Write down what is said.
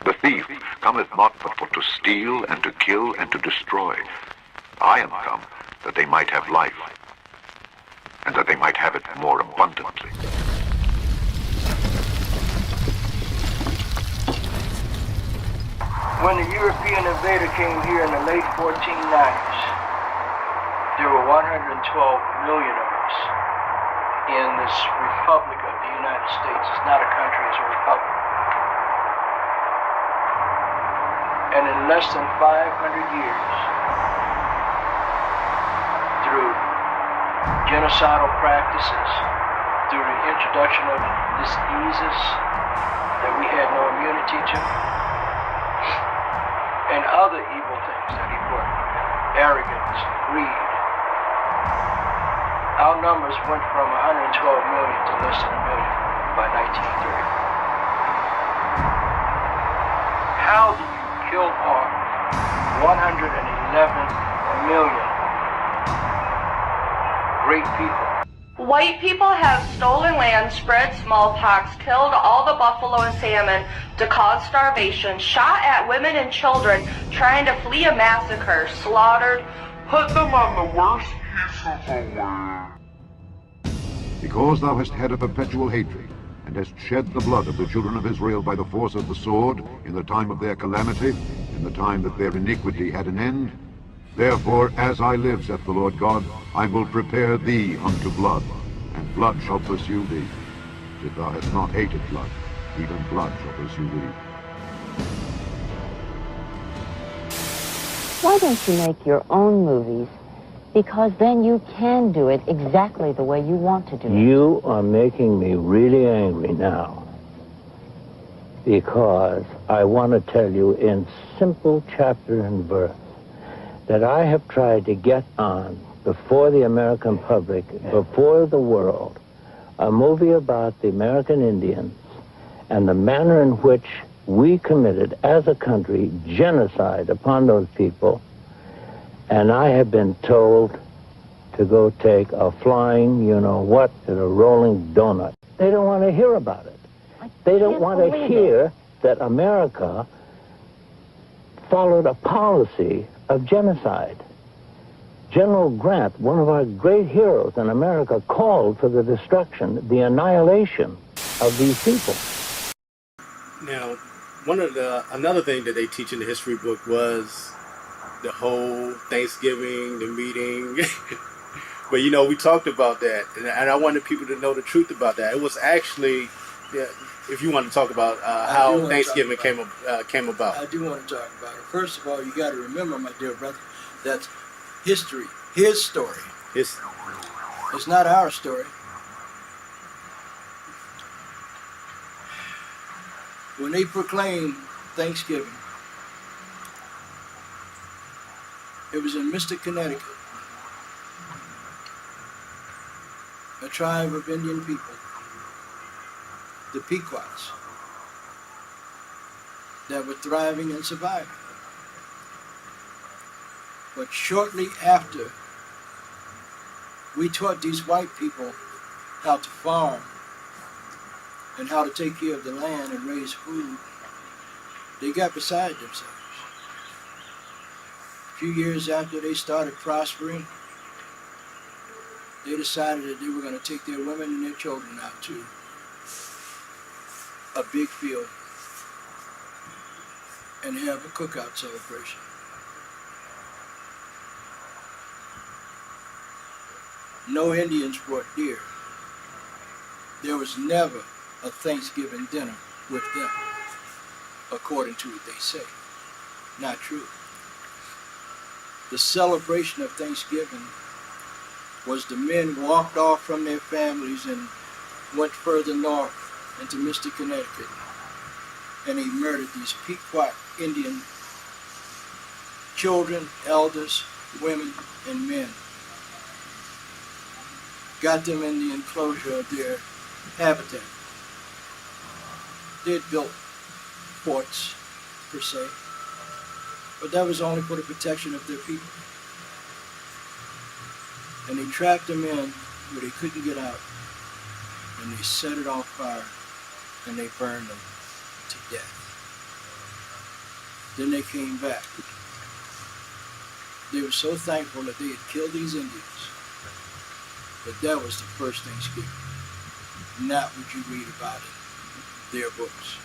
The thief cometh not but for to steal and to kill and to destroy. I am come that they might have life, and that they might have it more abundantly. When the European invader came here in the late 1490s, there were 112 million of us in this Republic of the United States. It's not a country, it's a republic. And in less than 500 years, through genocidal practices, through the introduction of diseases that we had no immunity to, and other evil things that he brought, arrogance, greed, our numbers went from 112 million to less than a million by 1930. How do you kill off 111 million great people? White people have stolen land, spread smallpox, killed all the buffalo and salmon to cause starvation, shot at women and children trying to flee a massacre, slaughtered, put them on the worst pieces of land. Because thou hast had a perpetual hatred, and hast shed the blood of the children of Israel by the force of the sword, in the time of their calamity, in the time that their iniquity had an end, therefore, as I live, saith the Lord God, I will prepare thee unto blood, and blood shall pursue thee. If thou hast not hated blood, even blood shall pursue thee. Why don't you make your own movies? Because then you can do it exactly the way you want to do it. You are making me really angry now. Because I want to tell you in simple chapter and verse that I have tried to get on before the American public, before the world, a movie about the American Indians and the manner in which we committed as a country genocide upon those people. And I have been told to go take a flying, you-know-what, at a rolling donut. They don't want to hear about it. They don't want to hear that America followed a policy of genocide. General Grant, one of our great heroes in America, called for the destruction, the annihilation of these people. Now, another thing that they teach in the history book was the whole Thanksgiving, the meeting. But we talked about that, and I wanted people to know the truth about that. It was actually, if you want to talk about how Thanksgiving came about. I do want to talk about it. First of all, you got to remember, my dear brother, that's history, his story. It's not our story. When they proclaimed Thanksgiving, it was in Mystic, Connecticut. A tribe of Indian people, the Pequots, that were thriving and surviving. But shortly after, we taught these white people how to farm and how to take care of the land and raise food. They got beside themselves. A few years after they started prospering, they decided that they were going to take their women and their children out to a big field and have a cookout celebration. No Indians brought deer. There was never a Thanksgiving dinner with them, according to what they say. Not true. The celebration of Thanksgiving was the men walked off from their families and went further north into Mystic, Connecticut, and he murdered these Pequot Indian children, elders, women, and men. Got them in the enclosure of their habitat. They had built forts, per se, but that was only for the protection of their people. And they trapped them in where they couldn't get out, and they set it on fire, and they burned them to death. Then they came back. They were so thankful that they had killed these Indians. But that was the first Thanksgiving. Not what you read about in their books.